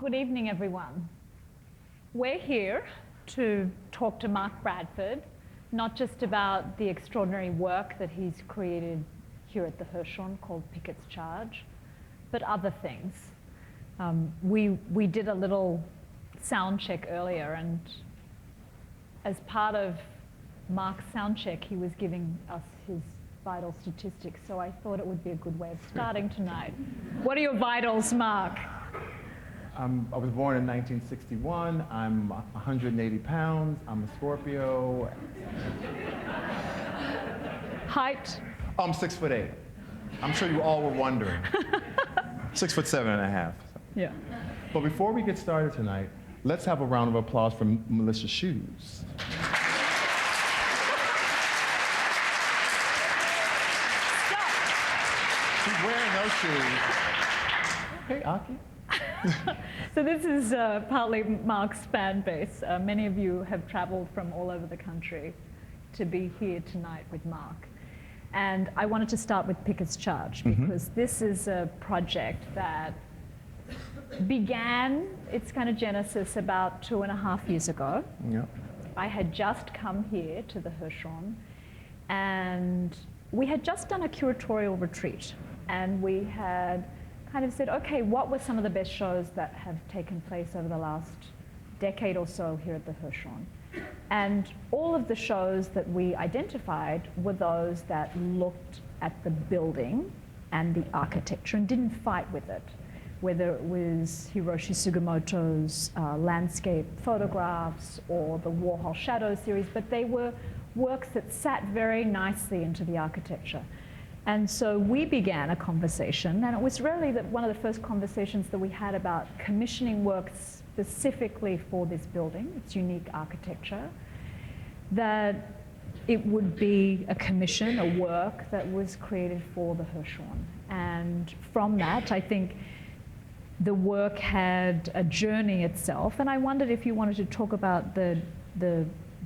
good evening, everyone. We're here to talk to Mark Bradford, not just about the extraordinary work that he's created here at the Hirshhorn called Pickett's Charge, but other things. We did a little sound check earlier, and as part of Mark's sound check, he was giving us his vital statistics, so I thought it would be a good way of starting tonight. What are your vitals, Mark? I was born in 1961. I'm 180 pounds. I'm a Scorpio. Height? I'm 6'8". I'm sure you all were wondering. 6'7.5". Yeah. But before we get started tonight, let's have a round of applause for Melissa Chiu. She's wearing those shoes. Hey, Aki. So this is partly Mark's fan base. Many of you have traveled from all over the country to be here tonight with Mark. And I wanted to start with Pickett's Charge because this is a project that began its kind of genesis about 2.5 years ago. Yep. I had just come here to the Hirshhorn, and we had just done a curatorial retreat, and we had kind of said, okay, what were some of the best shows that have taken place over the last decade or so here at the Hirshhorn? And all of the shows that we identified were those that looked at the building and the architecture and didn't fight with it, whether it was Hiroshi Sugimoto's landscape photographs or the Warhol Shadow series, but they were works that sat very nicely into the architecture. And so we began a conversation, and it was really one of the first conversations that we had about commissioning works specifically for this building, its unique architecture, that it would be a commission, a work that was created for the Hirshhorn. And from that, I think the work had a journey itself, and I wondered if you wanted to talk about the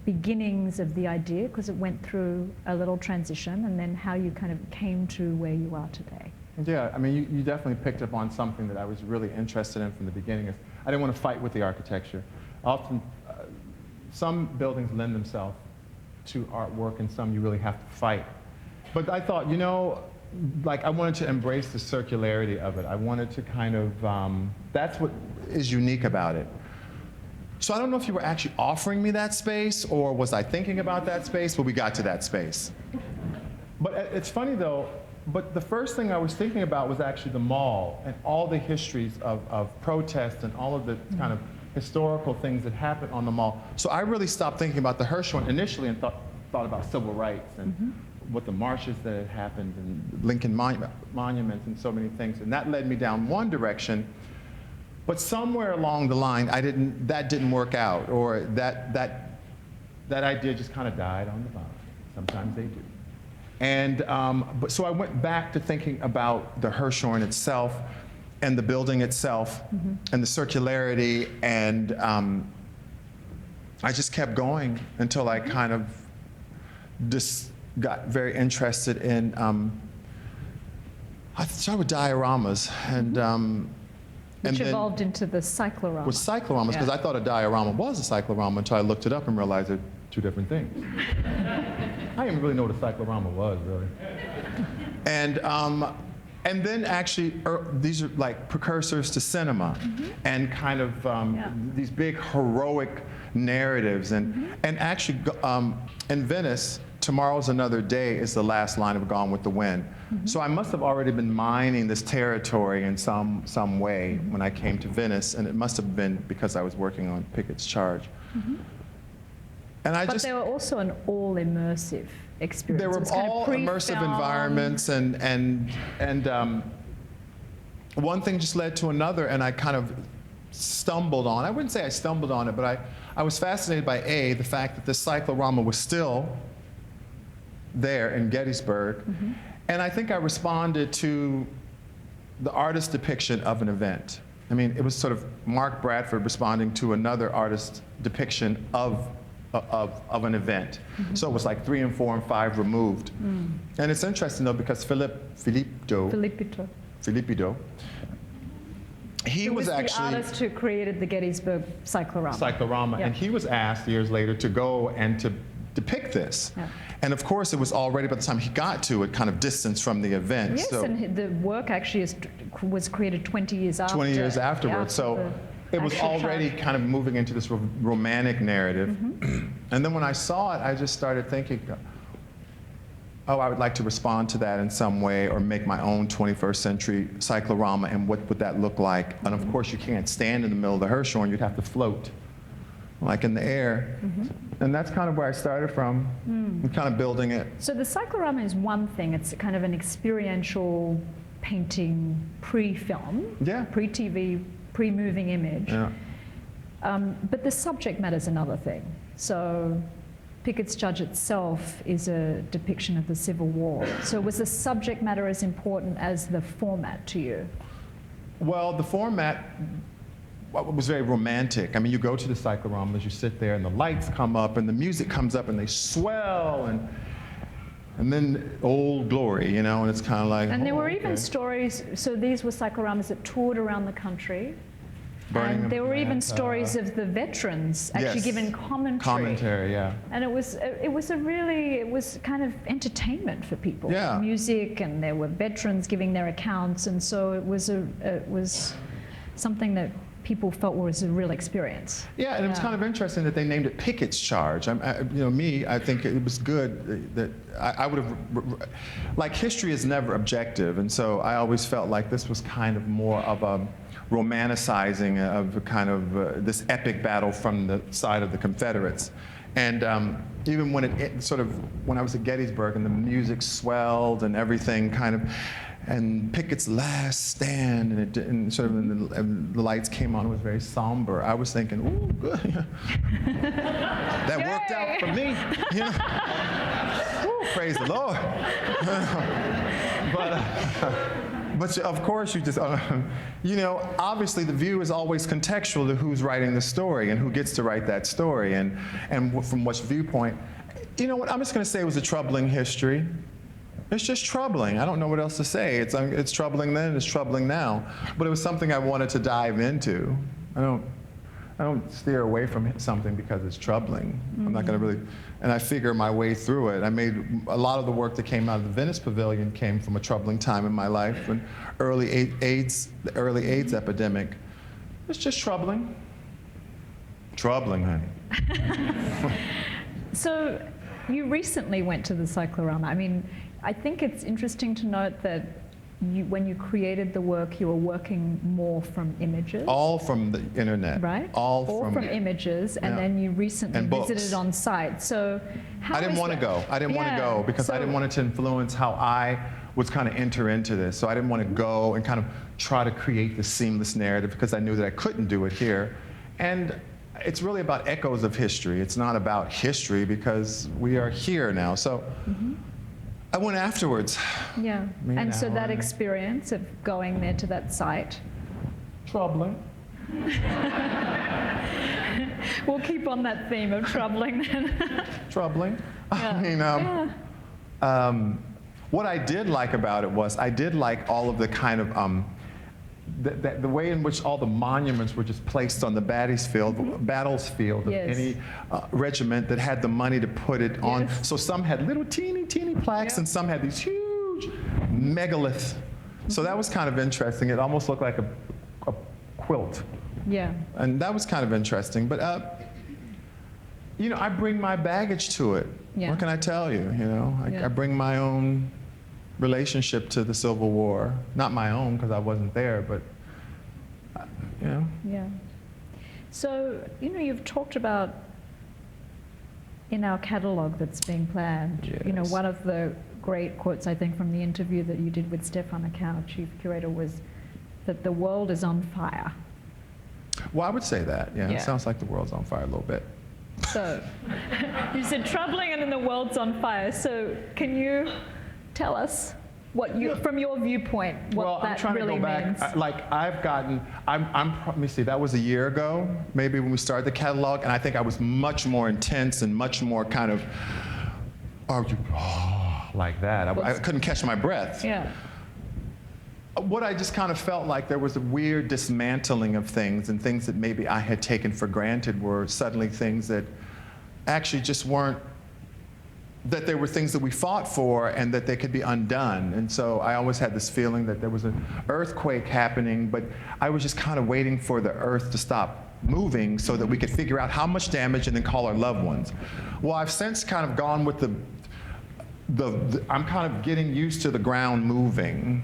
beginnings of the idea, because it went through a little transition, and then how you kind of came to where you are today. Yeah, I mean, you definitely picked up on something that I was really interested in from the beginning. I didn't want to fight with the architecture. Often, some buildings lend themselves to artwork, and some you really have to fight. But I thought, you know, like I wanted to embrace the circularity of it. I wanted to kind of, that's what is unique about it. So I don't know if you were actually offering me that space, or was I thinking about that space, but we got to that space. But it's funny though, but the first thing I was thinking about was actually the mall and all the histories of protests and all of the kind of historical things that happened on the mall. So I really stopped thinking about the Hirshhorn initially and thought about civil rights and what the marches that had happened and Lincoln monuments and so many things. And that led me down one direction. But somewhere along the line, that didn't work out, or that idea just kind of died on the vine. Sometimes they do. And so I went back to thinking about the Hirshhorn itself, and the building itself, and the circularity, and I just kept going until I kind of just got very interested in. I started with dioramas, and. Which evolved into the cyclorama. With cycloramas, because I thought a diorama was a cyclorama until I looked it up and realized they're two different things. I didn't really know what a cyclorama was, really. And then actually, these are like precursors to cinema, and kind of these big heroic narratives. And actually, in Venice, Tomorrow's Another Day is the last line of Gone with the Wind. So I must have already been mining this territory in some way when I came to Venice, and it must have been because I was working on Pickett's Charge. But they were also an all-immersive experience. They were all immersive environments, and one thing just led to another, and I kind of stumbled on, I wouldn't say I stumbled on it, but I was fascinated by the fact that the cyclorama was still there in Gettysburg. And I think I responded to the artist's depiction of an event. I mean, it was sort of Mark Bradford responding to another artist's depiction of an event. So it was like 3 and 4 and 5 removed. And it's interesting though, because Filippo he was actually the artist who created the Gettysburg cyclorama. Cyclorama, Yeah. and he was asked years later to go and to depict this. Yeah. And of course, it was already, by the time he got to it, kind of distanced from the event. Yes, so and the work actually was created 20 years after. 20 years afterwards. So it was already kind of moving into this romantic narrative. Mm-hmm. And then when I saw it, I just started thinking, oh, I would like to respond to that in some way or make my own 21st century cyclorama, and what would that look like? And of course, you can't stand in the middle of the Hirshhorn, you'd have to float, like in the air. Mm-hmm. And that's kind of where I started from, and kind of building it. So the cyclorama is one thing. It's kind of an experiential painting pre-film, Yeah. pre-TV, pre-moving image. Yeah. But the subject matter is another thing. So Pickett's Judge itself is a depiction of the Civil War. So was the subject matter as important as the format to you? Well, the format was very romantic. I mean, you go to the cycloramas, you sit there, and the lights come up, and the music comes up, and they swell, and then Old Glory, you know, and it's kind of like. And there were okay. even stories, so these were cycloramas that toured around the country. Burning And of there were even Atlanta. stories of the veterans actually Yes. giving commentary. Commentary, yeah. And it was kind of entertainment for people. Yeah. Music, and there were veterans giving their accounts, and so it was something that people felt was a real experience. Yeah, and it was kind of interesting that they named it Pickett's Charge. I think it was good that I would have, like, history is never objective, and so I always felt like this was kind of more of a romanticizing of kind of this epic battle from the side of the Confederates. And even when when I was at Gettysburg and the music swelled and everything kind of, and Pickett's last stand, and the lights came on, it was very somber. I was thinking, ooh, good. That worked out for me. You know? Ooh, praise the Lord. But of course, you just, obviously the view is always contextual to who's writing the story and who gets to write that story, and from which viewpoint. You know what, I'm just going to say it was a troubling history. It's just troubling. I don't know what else to say. It's troubling then, it's troubling now. But it was something I wanted to dive into. I don't steer away from something because it's troubling. I'm not going to really, and I figure my way through it. I made a lot of the work that came out of the Venice Pavilion came from a troubling time in my life, when the early AIDS epidemic. It's just troubling. Troubling, honey. So you recently went to the cyclorama. I mean, I think it's interesting to note that when you created the work, you were working more from images. All from the internet. Right? All from images, and then you recently And books. visited on site. So how I didn't want to go. I didn't want to go because I didn't want it to influence how I was kind of enter into this. So I didn't want to go and kind of try to create this seamless narrative because I knew that I couldn't do it here. And it's really about echoes of history. It's not about history because we are here now. So I went afterwards. Yeah. Maybe And an so hour that and- experience of going there to that site. Troubling. We'll keep on that theme of troubling then. Troubling. Yeah. I mean, what I did like about it was I did like all of the kind of the way in which all the monuments were just placed on the battlefield of Yes. any regiment that had the money to put it on. Yes. So some had little teeny plaques, and some had these huge megaliths. So that was kind of interesting. It almost looked like a quilt. Yeah. And that was kind of interesting. But, I bring my baggage to it. Yeah. What can I tell you? Yeah. I bring my own relationship to the Civil War. Not my own, because I wasn't there, but, Yeah. So, you've talked about in our catalog that's being planned, Yes. one of the great quotes, I think, from the interview that you did with Stefan Akau, chief curator, was that the world is on fire. Well, I would say that, yeah. Yeah. It sounds like the world's on fire a little bit. So, you said troubling and then the world's on fire. So, can you tell us what from your viewpoint, what that I'm trying really to go back. means? Let me see, that was a year ago, maybe when we started the catalog, and I think I was much more intense and much more kind of, like that. I couldn't catch my breath. Yeah. what I just kind of felt like there was a weird dismantling of things, and things that maybe I had taken for granted were suddenly things that actually just weren't, that there were things that we fought for and that they could be undone. And so I always had this feeling that there was an earthquake happening, but I was just kind of waiting for the earth to stop moving so that we could figure out how much damage and then call our loved ones. Well, I've since kind of gone with I'm kind of getting used to the ground moving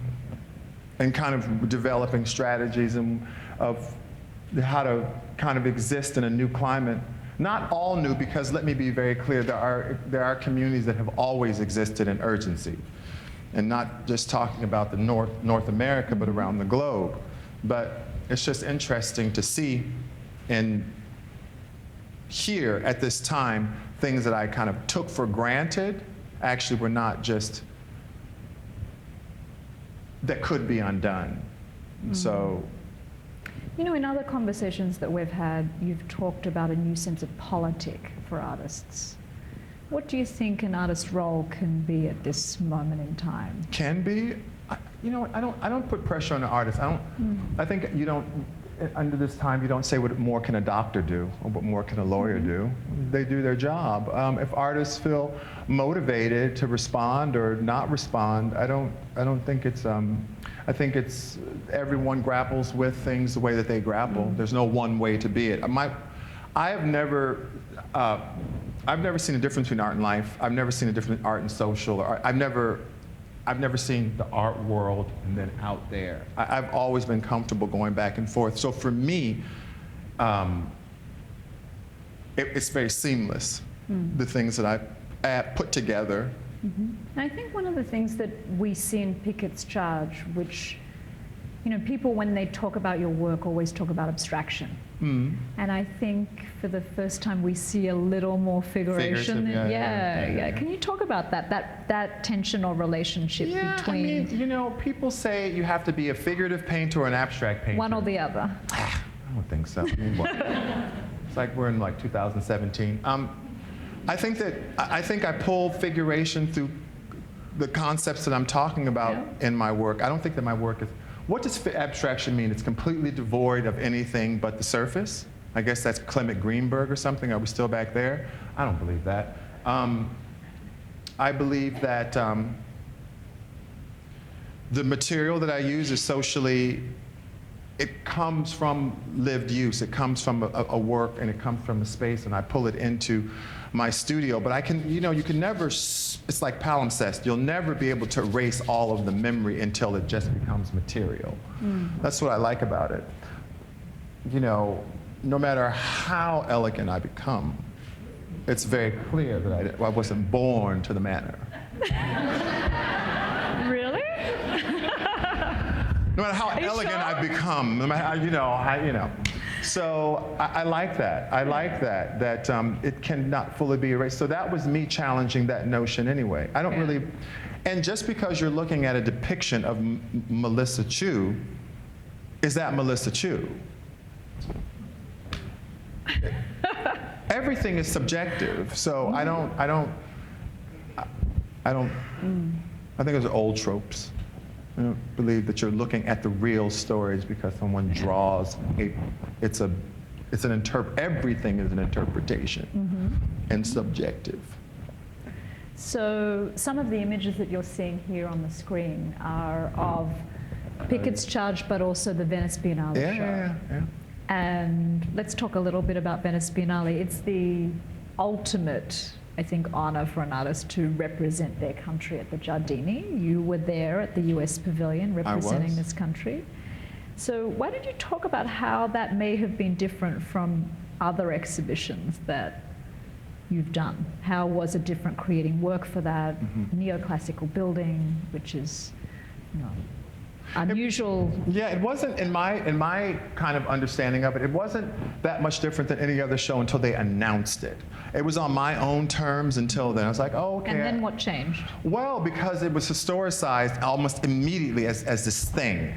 and kind of developing strategies of how to kind of exist in a new climate. Not all new, because let me be very clear, there are communities that have always existed in urgency. And not just talking about the North America, but around the globe. But it's just interesting to see here at this time, things that I kind of took for granted actually were not just, that could be undone. So, you know, in other conversations that we've had, you've talked about a new sense of politic for artists. What do you think an artist's role can be at this moment in time? Can be? You know what, I don't put pressure on the artist. I think you don't, under this time, you don't say what more can a doctor do or what more can a lawyer do. They do their job. If artists feel motivated to respond or not respond, I don't think it's, I think it's, everyone grapples with things the way that they grapple. There's no one way to be it. I've never seen a difference between art and life. I've never seen a difference between art and social. Or I've never seen the art world and then out there. I've always been comfortable going back and forth. So for me, it's very seamless, the things that I put together. I think one of the things that we see in Pickett's charge, which, you know, people when they talk about your work always talk about abstraction. And I think for the first time we see a little more figuration. Yeah. Can you talk about that tension or relationship between? I mean, you know, people say you have to be a figurative painter or an abstract painter. One or the other. I don't think so. I mean, what? It's like we're in like 2017. I think I pull figuration through the concepts that I'm talking about in my work. I don't think that my work is. What does abstraction mean? It's completely devoid of anything but the surface. I guess that's Clement Greenberg or something. Are we still back there? I don't believe that. I believe that the material that I use is socially, it comes from lived use. It comes from a work, and it comes from the space, and I pull it into my studio. But I can, you know, you can never, it's like palimpsest. You'll never be able to erase all of the memory until it just becomes material. That's what I like about it. You know, no matter how elegant I become, it's very clear that I wasn't born to the manner. Really? No matter how elegant I become, no matter how, you know. So I like that. I like that it cannot fully be erased. So that was me challenging that notion anyway. I don't really, and just because you're looking at a depiction of Melissa Chiu, is that Melissa Chiu? Everything is subjective. So I think those are old tropes. I don't believe that you're looking at the real stories because someone draws. Everything is an interpretation and subjective. So some of the images that you're seeing here on the screen are of Pickett's charge, but also the Venice Biennale show. And let's talk a little bit about Venice Biennale. It's the ultimate, I think, honor for an artist to represent their country at the Giardini. You were there at the US Pavilion representing this country. So why don't you talk about how that may have been different from other exhibitions that you've done? How was it different creating work for that neoclassical building, which is, you know, unusual? It wasn't, in my kind of understanding of it, it wasn't that much different than any other show until they announced it. It was on my own terms until then. I was like, oh, okay. And then what changed? Well, because it was historicized almost immediately as this thing.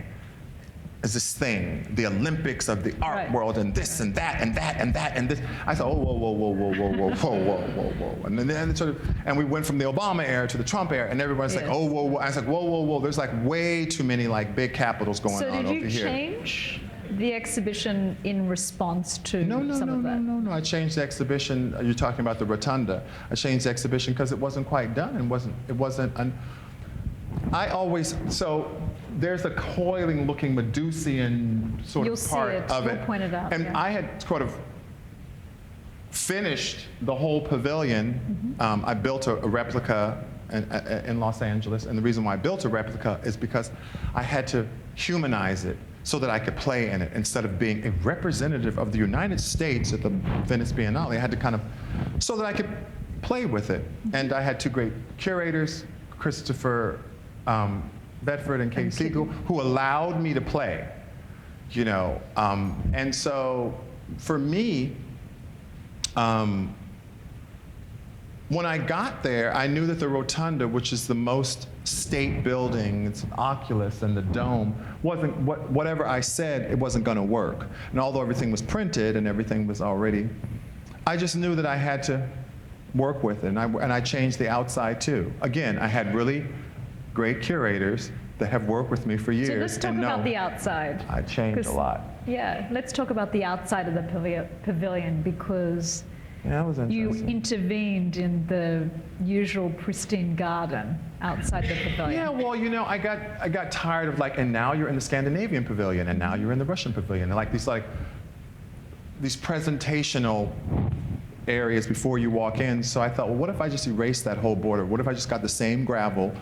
is this thing, the Olympics of the art Right. world, and this and that and that and that and this. I said, oh, whoa, whoa, whoa, whoa, whoa, whoa, whoa, whoa, whoa, whoa. And then it sort of, and we went from the Obama era to the Trump era, and everybody's like, Yes. oh, whoa, whoa. I was like, whoa, whoa, whoa. There's like way too many like big capitals going So on did over you here. change the exhibition in response to some of that? No. I changed the exhibition. You're talking about the rotunda. I changed the exhibition because it wasn't quite done, and I always, so there's a coiling looking Medusian sort You'll of see part it. of We'll it. point it out, And yeah. I had sort of finished the whole pavilion. I built a replica in Los Angeles, and the reason why I built a replica is because I had to humanize it so that I could play in it instead of being a representative of the United States at the Venice Biennale. I had to kind of, so that I could play with it. And I had two great curators, Christopher Bedford and Katie Siegel, who allowed me to play, you know. And so for me, when I got there, I knew that the rotunda, which is the most state building, it's an oculus and the dome, wasn't, whatever I said, it wasn't gonna work. And although everything was printed and everything was already, I just knew that I had to work with it, and I changed the outside too. Again, I had really great curators that have worked with me for years. So let's talk about the outside. I changed a lot. Yeah, let's talk about the outside of the pavilion, because Yeah, that was you interesting. intervened in the usual pristine garden outside the pavilion. Yeah, well, you know, I got tired of like, and now you're in the Scandinavian pavilion, and now you're in the Russian pavilion, and like these presentational areas before you walk in. So I thought, well, what if I just erased that whole border? What if I just got the same gravel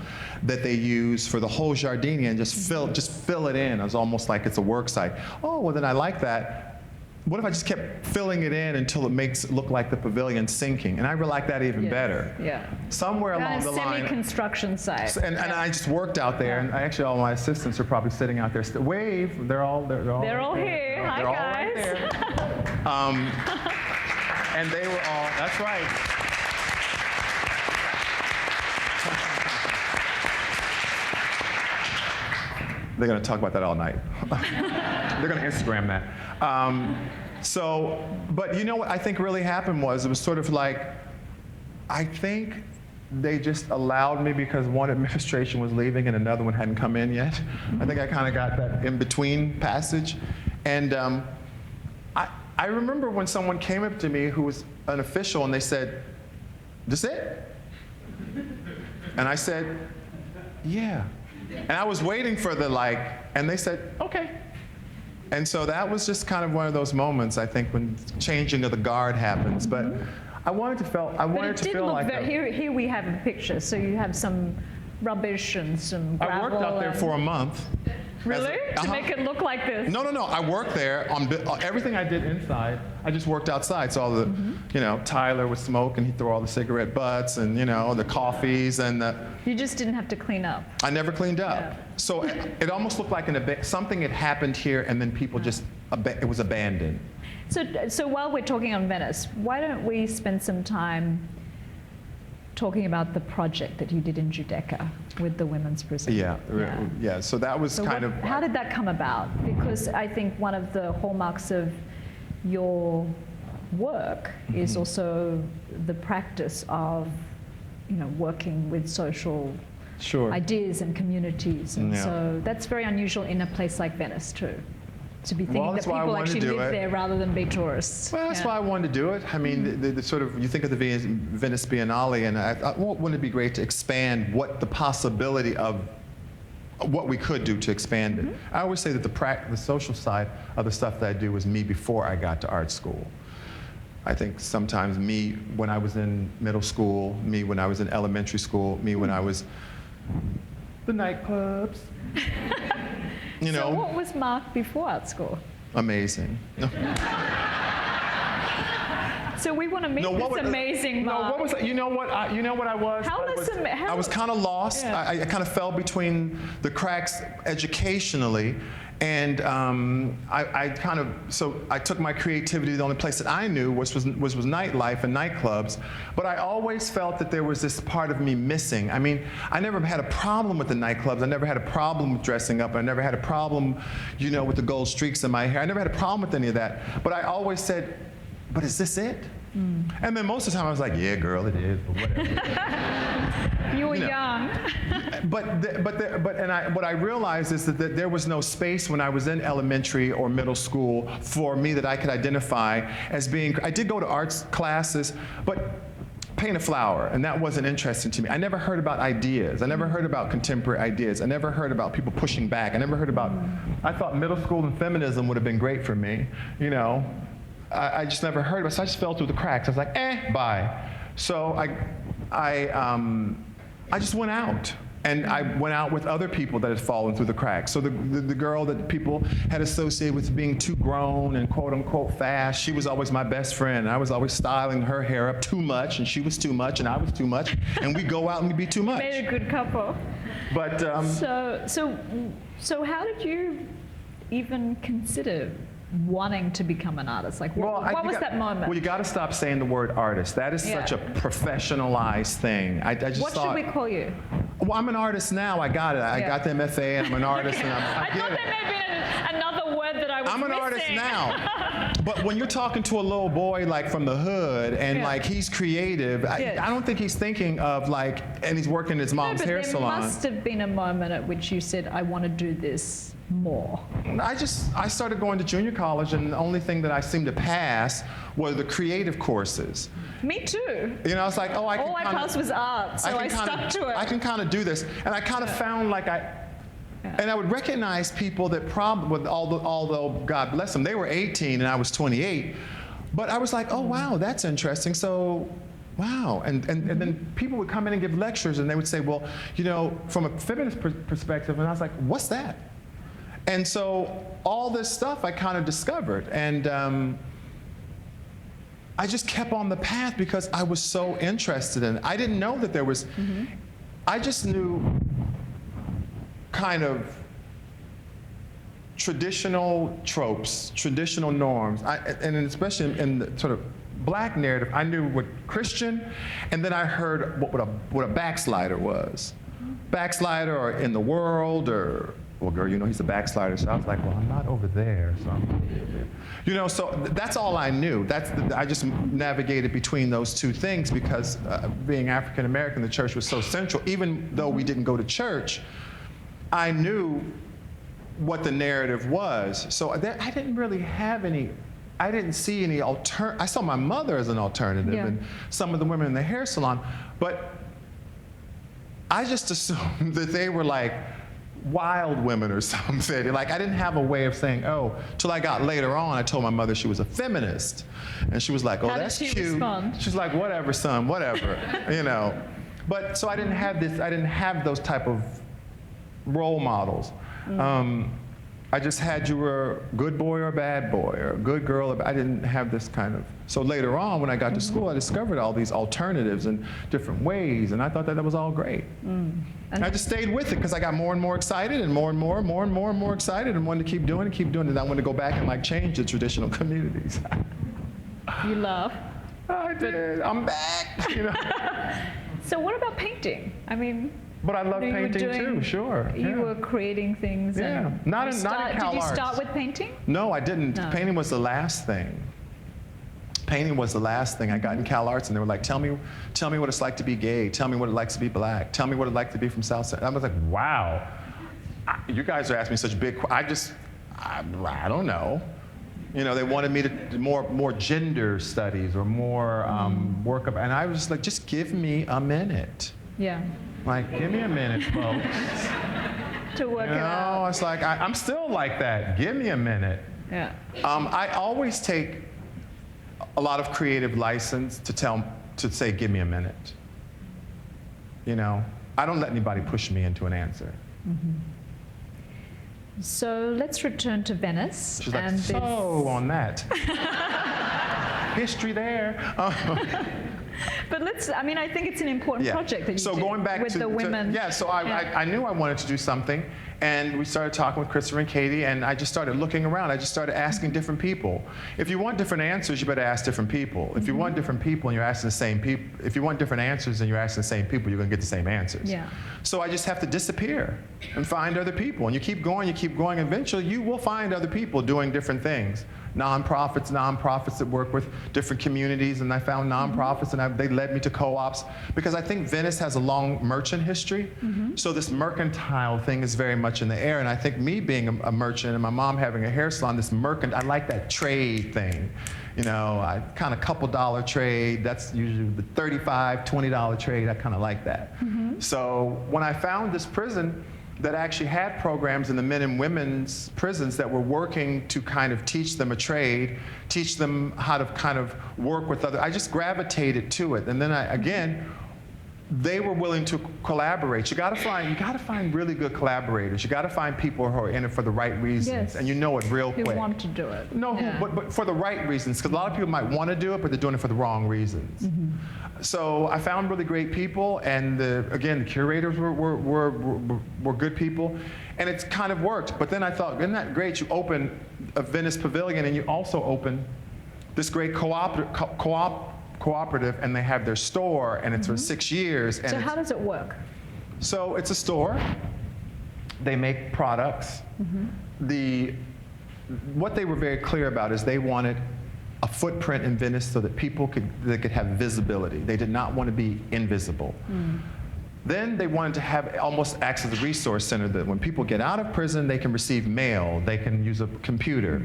that they use for the whole Giardini and just fill it in? It's almost like it's a work site. Oh, well, then I like that. What if I just kept filling it in until it makes it look like the pavilion's sinking? And I like that even Yes, better. Yeah. Somewhere along Kind the of line. semi-construction site. And I just worked out there, and actually all my assistants are probably sitting out there. Wave, they're all They're all right there. here. Hi, They're all guys. right there. And they were all, that's right. They're going to talk about that all night. They're going to Instagram that. But you know what I think really happened was, it was sort of like, I think they just allowed me because one administration was leaving and another one hadn't come in yet. I think I kind of got that in-between passage. And I remember when someone came up to me who was an official and they said, "This it?" And I said, "Yeah." And I was waiting for the and they said, "Okay." And so that was just kind of one of those moments, I think, when changing of the guard happens. But I wanted to feel like that. Here we have a picture. So you have some rubbish and some gravel. I worked out there for a month. Really? To make it look like this? No. I worked there on everything I did inside. I just worked outside. So all the, you know, Tyler would smoke and he'd throw all the cigarette butts and, you know, the coffees and the. You just didn't have to clean up. I never cleaned up. Yeah. So it almost looked like something had happened here and then people just, it was abandoned. So while we're talking on Venice, why don't we spend some time talking about the project that you did in Giudecca with the women's prison? Yeah. So that was how did that come about? Because I think one of the hallmarks of your work is also the practice of, you know, working with social ideas and communities, and so that's very unusual in a place like Venice too. To be thinking that people actually live there rather than be tourists. Well, that's why I wanted to do it. I mean, the sort of, you think of the Venice Biennale, and I thought, well, wouldn't it be great to expand what the possibility of what we could do to expand it? I always say that the social side of the stuff that I do was me before I got to art school. I think sometimes me when I was in middle school, me when I was in elementary school, me when I was the nightclubs. You know. So what was Mark before art school? Amazing. So we want to meet this amazing Mark. No, what was you know what I was? I was kind of lost. Yeah. I kind of fell between the cracks educationally. And I took my creativity to the only place that I knew, which was nightlife and nightclubs. But I always felt that there was this part of me missing. I mean, I never had a problem with the nightclubs. I never had a problem with dressing up. I never had a problem, with the gold streaks in my hair. I never had a problem with any of that. But I always said, but is this it? And then most of the time I was like, yeah, girl, it is, but whatever. You were young. What I realized is that there was no space when I was in elementary or middle school for me that I could identify as being, I did go to arts classes, but paint a flower, and that wasn't interesting to me. I never heard about ideas. I never heard about contemporary ideas. I never heard about people pushing back. I never heard about, I thought middle school and feminism would have been great for me, I just never heard of it, so I just fell through the cracks. I was like, bye. So I just went out. And I went out with other people that had fallen through the cracks. So the girl that people had associated with being too grown and quote unquote fast, she was always my best friend. I was always styling her hair up too much, and she was too much, and I was too much, and we'd go out and we'd be too much. Made a good couple. But so how did you even consider wanting to become an artist? Like, what was that moment? Well, you got to stop saying the word artist. That is such a professionalized thing. I just what should we call you? Well, I'm an artist now. I got it. I got the MFA, and I'm an artist, and I thought there may have been another word that I was I'm an artist now. But when you're talking to a little boy like from the hood, and like he's creative, I don't think he's thinking of like, and he's working in his mom's hair salon. There must have been a moment at which you said, I want to do this more. I started going to junior college, and the only thing that I seemed to pass were the creative courses. Me too. I was like, all I passed was art, so I stuck to it. I can kind of do this, and I kind of found like and I would recognize people that probably, although God bless them, they were 18 and I was 28, but I was like, oh wow, that's interesting. So. Wow, and then people would come in and give lectures, and they would say, well, from a feminist perspective, and I was like, what's that? And so all this stuff I kind of discovered, and I just kept on the path because I was so interested in it. I didn't know that there was, I just knew kind of traditional tropes, traditional norms, and especially in the sort of Black narrative, I knew what Christian, and then I heard what a backslider was. Backslider, or in the world, or, well, girl, he's a backslider. So I was like, well, I'm not over there, so I'm, so that's all I knew. I just navigated between those two things because being African American, the church was so central. Even though we didn't go to church, I knew what the narrative was. So I didn't really have any. I didn't see any I saw my mother as an alternative and some of the women in the hair salon, but I just assumed that they were like wild women or something. Like I didn't have a way of saying, till I got later on, I told my mother she was a feminist. And she was like, that's cute. Respond? She's like, whatever, son, whatever, But so I didn't have those type of role models. I just had you were a good boy or a bad boy, or a good girl. I didn't have this kind of. So later on, when I got to school, I discovered all these alternatives and different ways, and I thought that was all great. And I just stayed with it because I got more and more excited, and more excited, and wanted to keep doing it, and I wanted to go back and like change the traditional communities. You laugh. I did. I'm back. So what about painting? I mean. But I love painting too, sure. You were creating things. Yeah, and not in Cal Did you Arts. start with painting? No, I didn't. No. Painting was the last thing. Painting was the last thing. I got in Cal Arts, and they were like, tell me what it's like to be gay. Tell me what it's like to be Black. Tell me what it's like to be from South Side. I was like, wow. You guys are asking me such big. I don't know. They wanted me to do more gender studies or more work up, and I was just like, just give me a minute. Yeah. Like, give me a minute, folks. To work it out. It's like, I'm still like that. Give me a minute. Yeah. I always take a lot of creative license to say, give me a minute. I don't let anybody push me into an answer. So let's return to Venice. She's like, on that. history there. But I mean, I think it's an important project that you so do going back with the women. So I knew I wanted to do something, and we started talking with Christopher and Katie, and I just started looking around. I just started asking different people. If you want different answers, you better ask different people. If you want different people and you're asking the same people, if you want different answers and you're asking the same people, you're going to get the same answers. Yeah. So I just have to disappear and find other people, and you keep going, eventually you will find other people doing different things. Nonprofits that work with different communities, and I found nonprofits, and they led me to co-ops, because I think Venice has a long merchant history, so this mercantile thing is very much in the air, and I think me being a merchant and my mom having a hair salon, I like that trade thing. You know, I kind of couple dollar trade, that's usually the $35, $20 trade, I kind of like that. So when I found this prison that actually had programs in the men and women's prisons that were working to kind of teach them a trade, teach them how to kind of work with other, I just gravitated to it. And then again, they were willing to collaborate. You gotta find really good collaborators. You gotta find people who are in it for the right reasons, and you know it real quick. Who want to do it. No, but for the right reasons, because a lot of people might want to do it, but they're doing it for the wrong reasons. So I found really great people, and again, the curators were good people, and it's kind of worked. But then I thought, isn't that great? You open a Venice Pavilion, and you also open this great cooperative, and they have their store, and it's for 6 years. And so how does it work? So it's a store. They make products. What they were very clear about is they wanted a footprint in Venice so that people could have visibility. They did not want to be invisible. Then they wanted to have almost acts as a resource center, that when people get out of prison, they can receive mail, they can use a computer.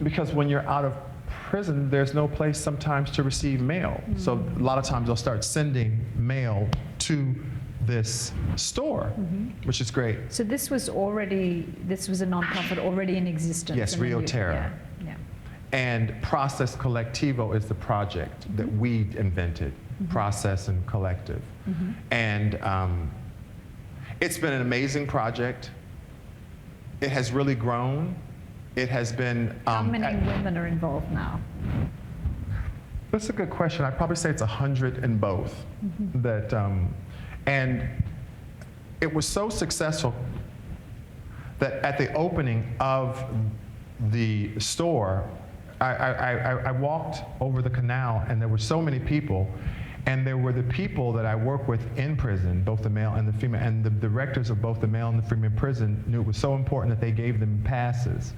Because when you're out of prison, there's no place sometimes to receive mail. So a lot of times they'll start sending mail to this store, which is great. So this was a nonprofit already in existence. Yes, Rio Terra. Yeah. And Process Collectivo is the project that we invented, Process and Collective. And it's been an amazing project. It has really grown. It has been... How many women are involved now? That's a good question. I'd probably say it's 100 in both. And it was so successful that at the opening of the store, I walked over the canal, and there were so many people, and there were the people that I work with in prison, both the male and the female, and the directors of both the male and the female prison knew it was so important that they gave them passes.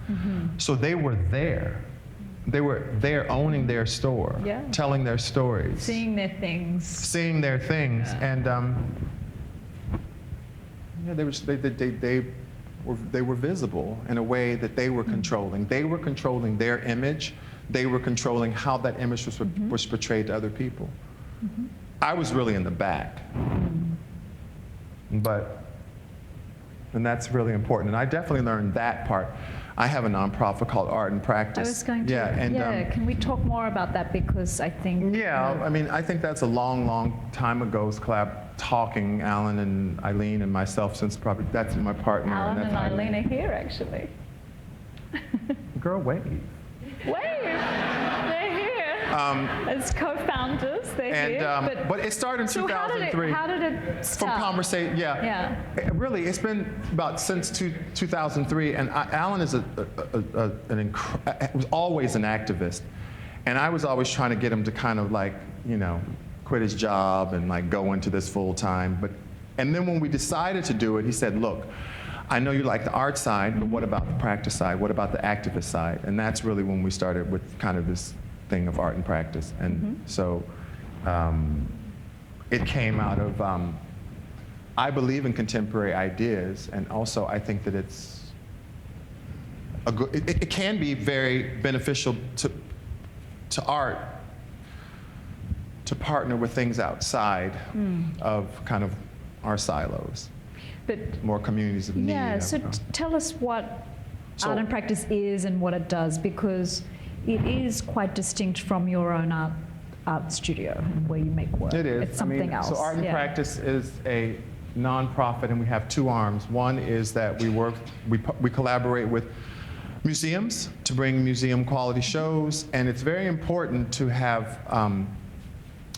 So they were there. They were there owning their store, telling their stories. Seeing their things. And they were visible in a way that they were controlling. They were controlling their image. They were controlling how that image was portrayed to other people. I was really in the back. And that's really important. And I definitely learned that part. I have a nonprofit called Art and Practice. I was going to. Can we talk more about that, because I think. I mean, I think that's a long, long time ago's talking, Alan and Eileen and myself, since probably that's my partner. Alan and Eileen are here, actually. Girl, wave. Wave! They're here. As co-founders, they're here. But it started in 2003. How did it start? From conversation, Really, it's been about since 2003, and Alan is was always an activist, and I was always trying to get him to kind of like, quit his job and like go into this full time. And then when we decided to do it, he said, look, I know you like the art side, but what about the practice side? What about the activist side? And that's really when we started with kind of this thing of art and practice. And so it came out of, I believe in contemporary ideas, and also I think that it's it can be very beneficial to art to partner with things outside of kind of our silos. But more communities of need. Yeah, so tell us what art and practice is and what it does, because it is quite distinct from your own art studio and where you make work. It is. It's something else. So Art and Practice is a nonprofit, and we have two arms. One is that we collaborate with museums to bring museum quality shows, and it's very important to have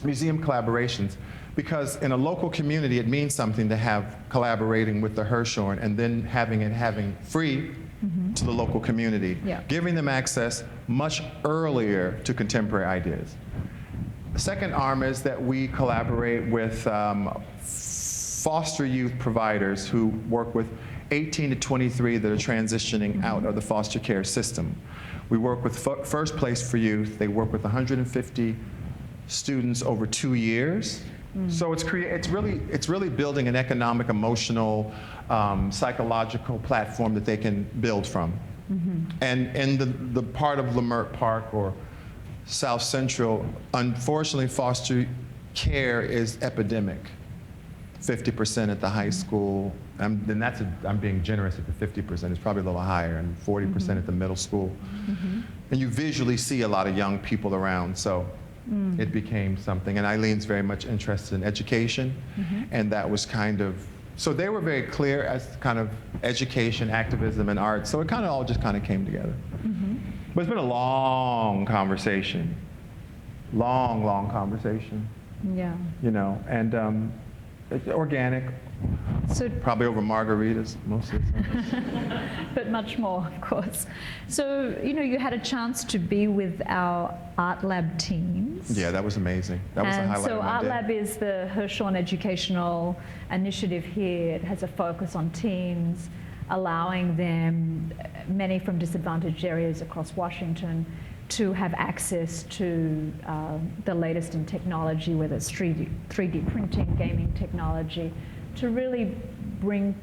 museum collaborations, because in a local community it means something to have collaborating with the Hirshhorn and then having free to the local community, giving them access much earlier to contemporary ideas. The second arm is that we collaborate with foster youth providers who work with 18 to 23 that are transitioning out of the foster care system. We work with First Place for Youth. They work with 150 students over 2 years. So it's really building an economic, emotional, psychological platform that they can build from. And in the part of Leimert Park or South Central, unfortunately, foster care is epidemic. 50% at the high school, and that's I'm being generous at the 50%. It's probably a little higher, and 40% at the middle school. And you visually see a lot of young people around, so it became something. And Eileen's very much interested in education, and that was kind of, so they were very clear as kind of education, activism, and art. So it kind of all just kind of came together. But it's been a long conversation, long conversation. Yeah. You know, and it's organic. So probably over margaritas most of the time. but much more, of course. So, you know, you had a chance to be with our Art Lab teams. Yeah, that was amazing. That was the highlight so of my Art day. Lab is the Hirshhorn educational initiative here. It has a focus on teens, allowing them, many from disadvantaged areas across Washington, to have access to the latest in technology, whether it's 3D printing, gaming technology, to really bring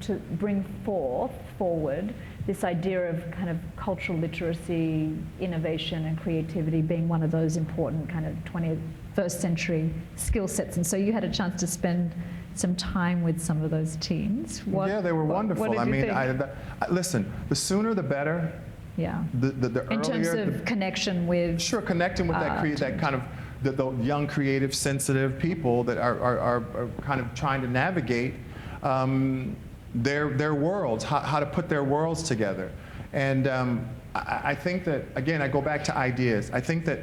forward this idea of kind of cultural literacy, innovation, and creativity being one of those important kind of 21st century skill sets. And so you had a chance to spend some time with some of those teens. Yeah, they were wonderful. What did you think? Listen, the sooner the better. Yeah. The earlier. In terms of connection with. Sure, connecting with that kind of the young, creative, sensitive people that are kind of trying to navigate their worlds, how to put their worlds together. And I think that, again, I go back to ideas. I think that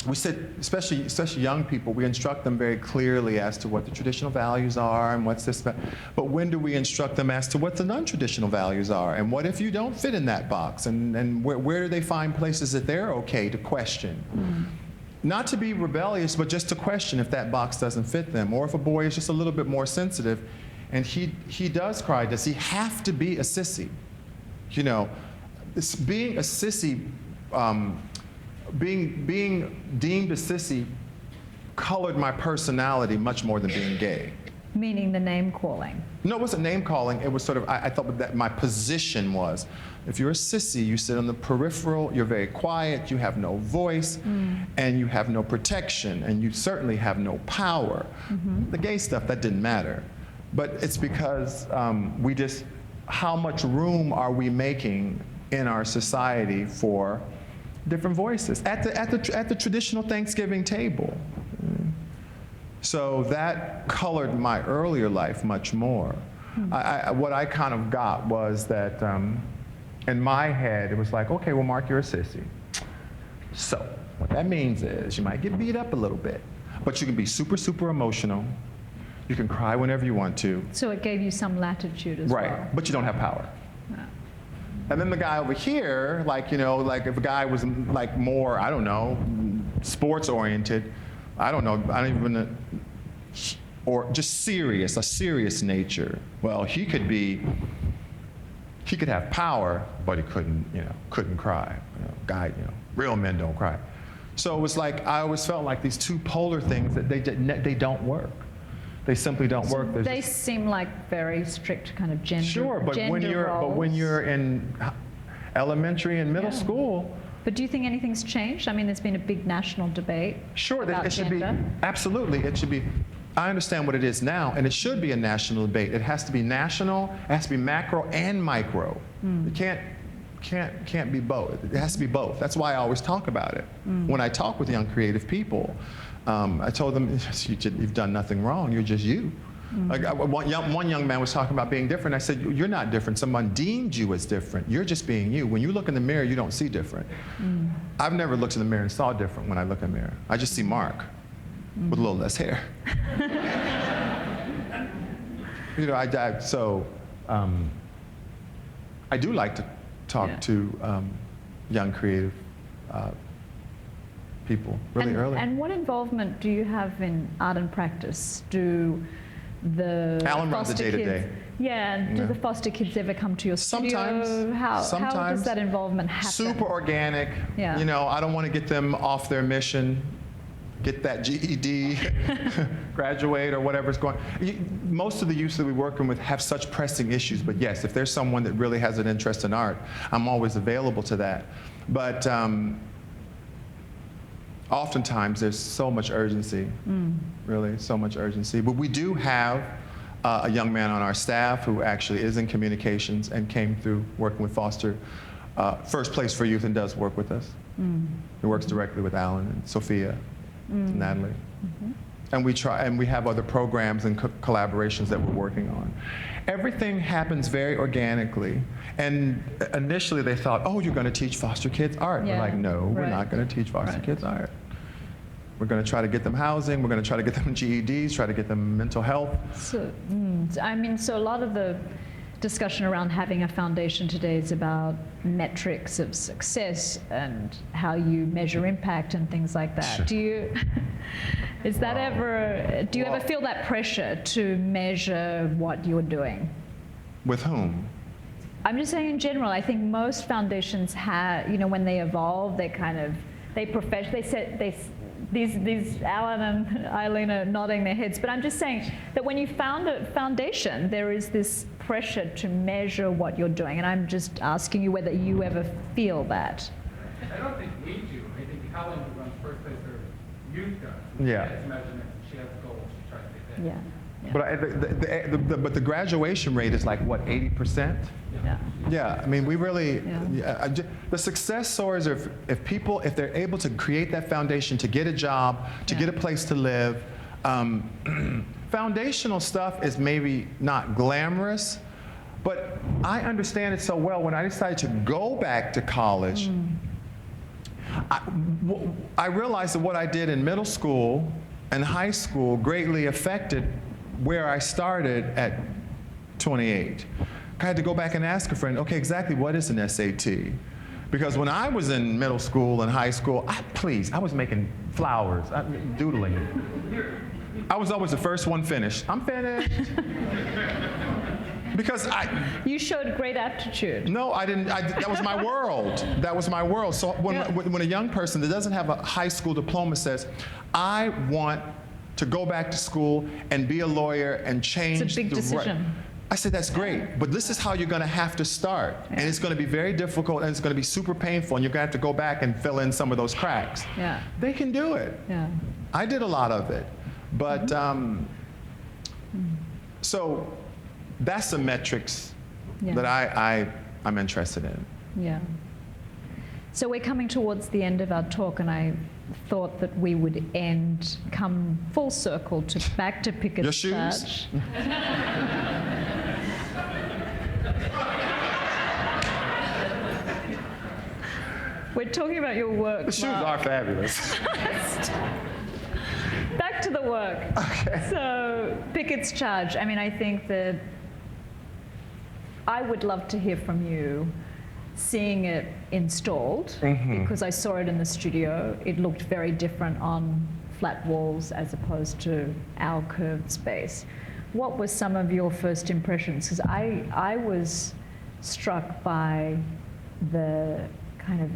we said, especially young people, we instruct them very clearly as to what the traditional values are and what's this, but when do we instruct them as to what the non-traditional values are? And what if you don't fit in that box? And where do they find places that they're okay to question? Not to be rebellious, but just to question if that box doesn't fit them. Or if a boy is just a little bit more sensitive and he does cry, does he have to be a sissy? You know, being a sissy, being deemed a sissy colored my personality much more than being gay. Meaning the name calling. No, it wasn't name calling. It was sort of, I thought that my position was, if you're a sissy, you sit on the peripheral, you're very quiet, you have no voice, and you have no protection, and you certainly have no power. The gay stuff, that didn't matter. But it's because how much room are we making in our society for different voices at the traditional Thanksgiving table? So that colored my earlier life much more. What I kind of got was that in my head, it was like, okay, well, Mark, you're a sissy. So what that means is you might get beat up a little bit, but you can be super, super emotional. You can cry whenever you want to. So it gave you some latitude as well. Right, but you don't have power. And then the guy over here, like, you know, like if a guy was like more, I don't know, sports oriented, I don't even, or just serious, a serious nature. Well, he could have power, but he couldn't cry. Real men don't cry. So it was like, I always felt like these two polar things that they don't work. They simply don't work. They seem like very strict kind of gender. Sure, but when you're in elementary and middle school. But do you think anything's changed? I mean, there's been a big national debate. Sure, about it should gender. be. Absolutely, it should be. I understand what it is now, and it should be a national debate. It has to be national. It has to be macro and micro. It can't be both. It has to be both. That's why I always talk about it. When I talk with young creative people, I told them, you've done nothing wrong. You're just you. Like one young man was talking about being different. I said, you're not different. Someone deemed you as different. You're just being you. When you look in the mirror, you don't see different. I've never looked in the mirror and saw different when I look in the mirror. I just see Mark with a little less hair. You know, I do like to talk to young creative people really early. And what involvement do you have in art and practice? Do the Alan runs the foster day-to-day. kids, and do the foster kids ever come to your studio? Sometimes. How does that involvement happen? Super organic. Yeah. You know, I don't want to get them off their mission, get that GED, graduate, or whatever's going. Most of the youth that we're working with have such pressing issues, but yes, if there's someone that really has an interest in art, I'm always available to that. But oftentimes there's so much urgency, really, so much urgency. But we do have a young man on our staff who actually is in communications and came through working with Foster, First Place for Youth, and does work with us. He works directly with Alan and Sophia, and Natalie. And we have other programs and collaborations that we're working on. Everything happens very organically. And initially they thought, oh, you're going to teach foster kids art. We're like, no, we're not going to teach foster kids art. We're going to try to get them housing. We're going to try to get them GEDs, try to get them mental health. So, I mean, so a lot of the discussion around having a foundation today is about metrics of success and how you measure impact and things like that. Sure. Do you, is that ever, do you ever feel that pressure to measure what you're doing? With whom? I'm just saying in general, I think most foundations have, you know, when they evolve, they kind of, these Alan and Eileen are nodding their heads, but I'm just saying that when you found a foundation, there is this pressure to measure what you're doing, and I'm just asking you whether you ever feel that. I don't think we do. I think Helen, who runs First Place for Youth, does. Yeah. She has measurements, she has goals, she tries to get there. Yeah. But the graduation rate is like, what, 80%? Yeah. Yeah, I mean, we really, the success stories are if they're able to create that foundation, to get a job, to get a place to live. Foundational stuff is maybe not glamorous, but I understand it so well. When I decided to go back to college, I realized that what I did in middle school and high school greatly affected where I started at 28. I had to go back and ask a friend, okay, exactly what is an SAT? Because when I was in middle school and high school, I was making flowers, doodling. I was always the first one finished. I'm finished. Because You showed great aptitude. No, I didn't. That was my world. That was my world. So when a young person that doesn't have a high school diploma says, I want to go back to school and be a lawyer and change It's a big decision. I said, that's great, but this is how you're going to have to start. And it's going to be very difficult, and it's going to be super painful, and you're going to have to go back and fill in some of those cracks. Yeah. They can do it. Yeah. I did a lot of it. But, so that's the metrics that I'm interested in. Yeah. So we're coming towards the end of our talk, and I thought that we would come full circle back to Pickett's Your shoes? Church. We're talking about your work. The shoes Mark. are fabulous. Back to the work. Okay. So Pickett's Charge. I mean, I think that I would love to hear from you seeing it installed, because I saw it in the studio. It looked very different on flat walls as opposed to our curved space. What were some of your first impressions? Because I was struck by the kind of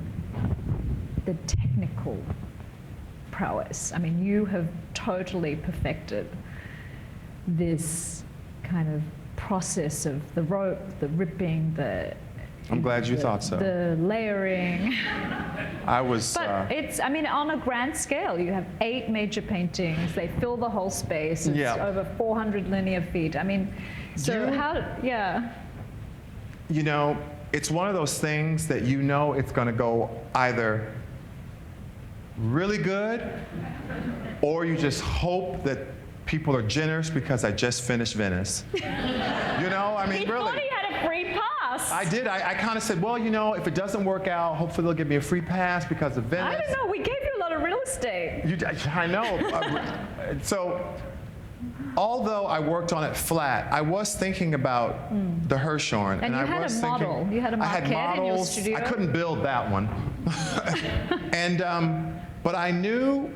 the technical prowess. I mean, you have totally perfected this kind of process of the rope, the ripping, I'm glad you thought so. The layering. I was. But it's, I mean, on a grand scale, you have 8 major paintings. They fill the whole space. It's over 400 linear feet. I mean, so You know, it's one of those things that you know it's going to go either really good, or you just hope that people are generous because I just finished Venice. You know, I mean, He really. thought he had a free pass. I did. I kind of said, well, you know, if it doesn't work out, hopefully they'll give me a free pass because of Venice. I don't know. We gave you a lot of real estate. I know. So, although I worked on it flat, I was thinking about the Hirshhorn. And you I had was a model. thinking, You had a I had maquette in your models. studio. I couldn't build that one. But I knew,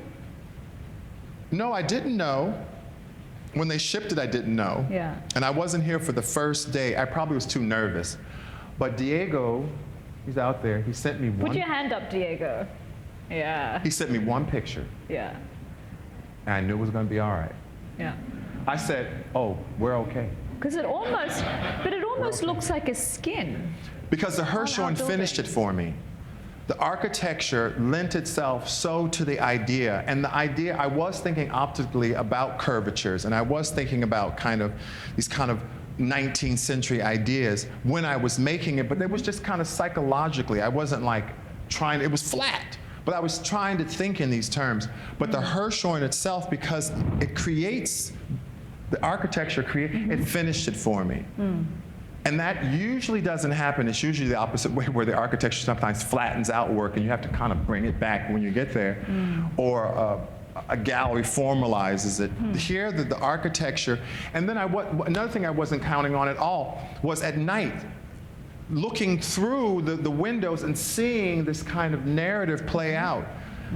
no, I didn't know. When they shipped it, I didn't know. Yeah. And I wasn't here for the first day. I probably was too nervous. But Diego, he's out there, he sent me one. Put your hand up, Diego. Yeah. He sent me one picture. Yeah. And I knew it was going to be all right. Yeah. I said, oh, we're okay. Because it almost okay. looks like a skin. Because the Hirshhorn building. finished it for me. The architecture lent itself so to the idea. And the idea, I was thinking optically about curvatures, and I was thinking about these kind of 19th century ideas when I was making it, but it was just kind of psychologically. I wasn't like trying, it was flat, but I was trying to think in these terms. But the Hirshhorn itself, because it creates, the architecture it finished it for me. And that usually doesn't happen. It's usually the opposite way, where the architecture sometimes flattens out work and you have to kind of bring it back when you get there. Or a gallery formalizes it. Here, the architecture, and then another thing I wasn't counting on at all was at night, looking through the windows and seeing this kind of narrative play out.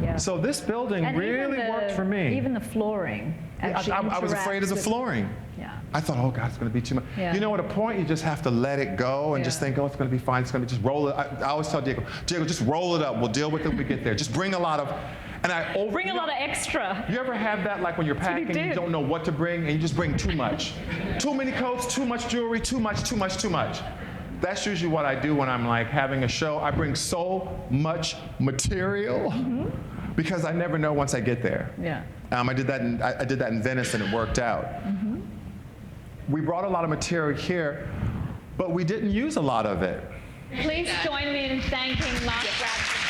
Yeah. So this building And really worked for me. Even the flooring actually I was afraid of the flooring. Yeah. I thought, oh God, it's going to be too much. Yeah. You know, at a point, you just have to let it go and just Yeah. think, oh, it's going to be fine. It's going to just roll it. I always tell Diego, just roll it up. We'll deal with it when we get there. Just bring a lot of, Bring a lot of extra. You ever have that, like when you're what he packing, you did. don't know what to bring, and you just bring too much? Too many coats, too much jewelry, too much, too much, too much. That's usually what I do when I'm like having a show. I bring so much material because I never know once I get there. Yeah. I did that in Venice, and it worked out. We brought a lot of material here, but we didn't use a lot of it. Please join me in thanking Mark Bradford.